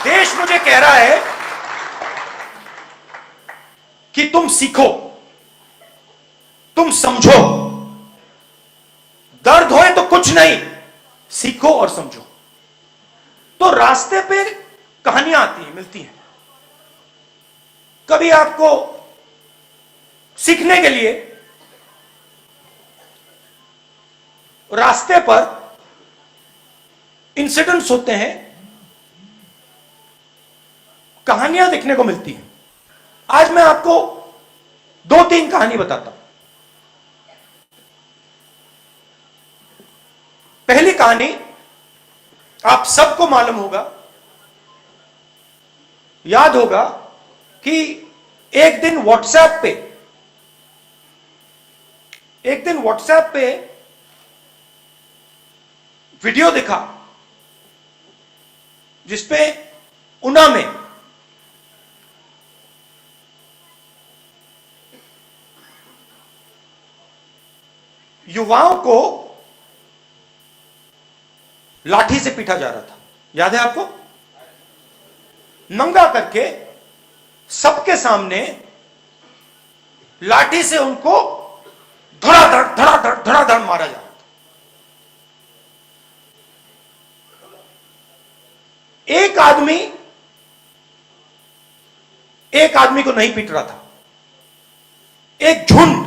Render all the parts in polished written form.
देश मुझे कह रहा है कि तुम सीखो, तुम समझो, दर्द होए तो कुछ नहीं, सीखो और समझो। तो रास्ते पे कहानियां आती हैं, मिलती हैं। कभी आपको सीखने के लिए रास्ते पर इंसिडेंट्स होते हैं, कहानियां देखने को मिलती हैं। आज मैं आपको 2-3 कहानी बताता हूं। पहली कहानी आप सबको मालूम होगा, याद होगा कि एक दिन व्हाट्सएप पे वीडियो दिखा जिसपे उना में युवाओं को लाठी से पीटा जा रहा था। याद है आपको? नंगा करके सबके सामने लाठी से उनको धड़ाधड़ मारा जा रहा था। एक आदमी को नहीं पीट रहा था, एक झुंड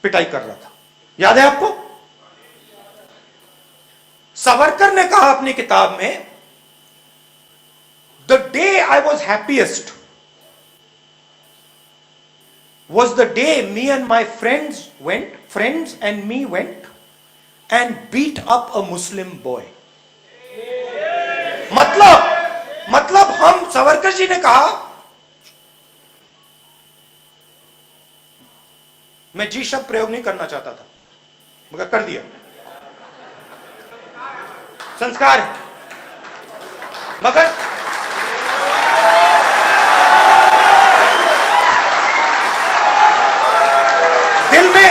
पिटाई कर रहा था। याद है आपको? सावरकर ने कहा अपनी किताब में, the day I was happiest was the day me and my friends and me went and beat up a Muslim boy. मतलब हम, सावरकर जी ने कहा, मैं जी शब्द प्रयोग नहीं करना चाहता था मगर कर दिया, संस्कार है। मगर दिल में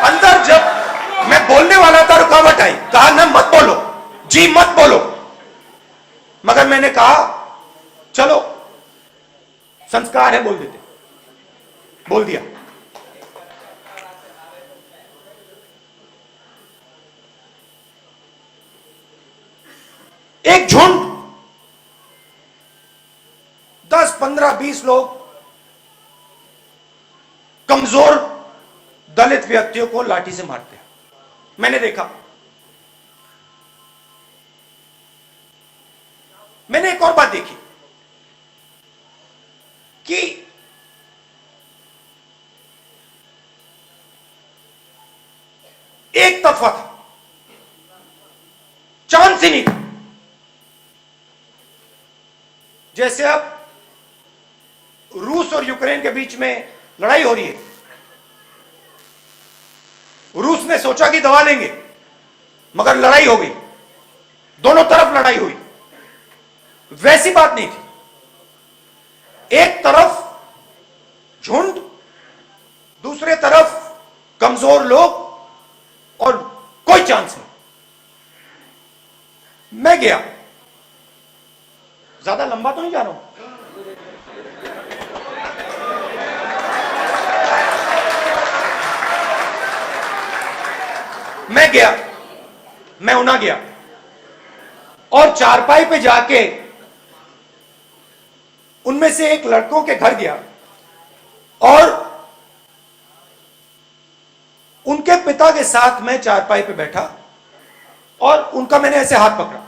अंदर जब मैं बोलने वाला था रुकावट आई, कहा ना मत बोलो जी, मत बोलो। मगर मैंने कहा चलो संस्कार है, बोल देते, बोल दिया। एक झुंड 10, 15, 20 लोग कमजोर दलित व्यक्तियों को लाठी से मारते हैं। मैंने देखा। मैंने एक और बात देखी कि एक तरफा था, चांस ही नहीं था। जैसे अब रूस और यूक्रेन के बीच में लड़ाई हो रही है, रूस ने सोचा कि दबा लेंगे मगर लड़ाई हो गई, दोनों तरफ लड़ाई हुई। वैसी बात नहीं थी। एक तरफ झुंड, दूसरे तरफ कमजोर लोग और कोई चांस नहीं। मैं गया, ज्यादा लंबा तो नहीं जा रहा हूं, मैं उना गया और चारपाई पे जाके उनमें से एक लड़कों के घर गया और उनके पिता के साथ मैं चारपाई पे बैठा और उनका मैंने ऐसे हाथ पकड़ा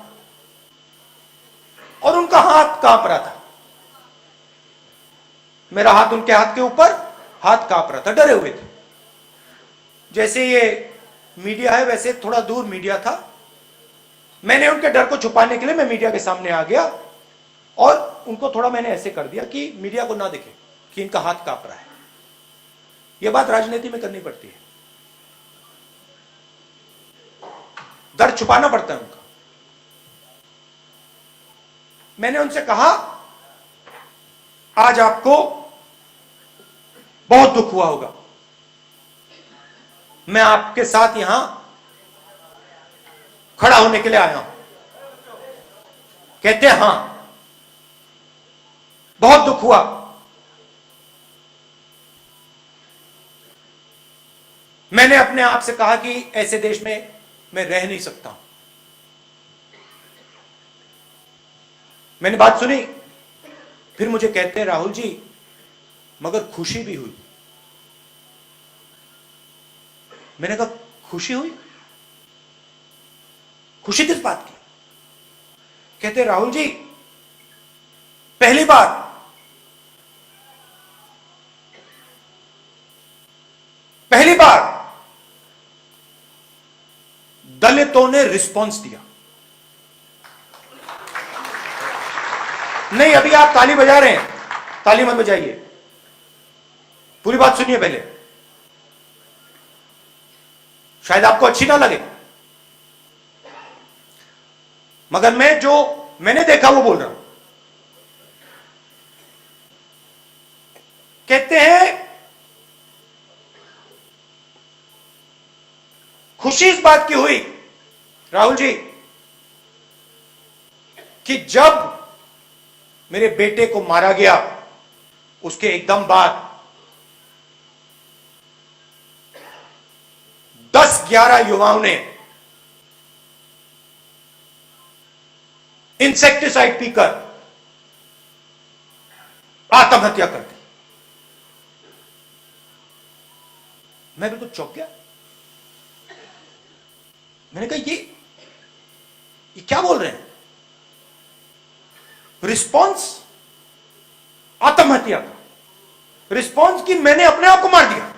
और उनका हाथ कांप रहा था। मेरा हाथ उनके हाथ के ऊपर, हाथ कांप रहा था, डरे हुए थे। जैसे ये मीडिया है वैसे थोड़ा दूर मीडिया था। मैंने उनके डर को छुपाने के लिए मैं मीडिया के सामने आ गया और उनको थोड़ा मैंने ऐसे कर दिया कि मीडिया को ना दिखे कि इनका हाथ कांप रहा है। यह बात राजनीति में करनी पड़ती है, डर छुपाना पड़ता है उनका। मैंने उनसे कहा, आज आपको बहुत दुख हुआ होगा, मैं आपके साथ यहां खड़ा होने के लिए आया हूं। कहते हैं हां, बहुत दुख हुआ। मैंने अपने आप से कहा कि ऐसे देश में मैं रह नहीं सकता हूं। मैंने बात सुनी, फिर मुझे कहते हैं राहुल जी मगर खुशी भी हुई। मैंने कहा खुशी हुई? खुशी किस बात की? कहते राहुल जी पहली बार दलितों ने रिस्पॉन्स दिया। नहीं, अभी आप ताली बजा रहे हैं, ताली मत बजाइए, पूरी बात सुनिए पहले, शायद आपको अच्छी ना लगे, मगर मैं जो मैंने देखा वो बोल रहा हूं। कहते हैं खुशी इस बात की हुई राहुल जी कि जब मेरे बेटे को मारा गया उसके एकदम बाद 10-11 युवाओं ने इंसेक्टिसाइड पीकर आत्महत्या कर दी। मैं बिल्कुल चौंक गया। मैंने कहा ये क्या बोल रहे हैं? रिस्पॉन्स आत्महत्या का, रिस्पॉन्स की मैंने अपने आप को मार दिया।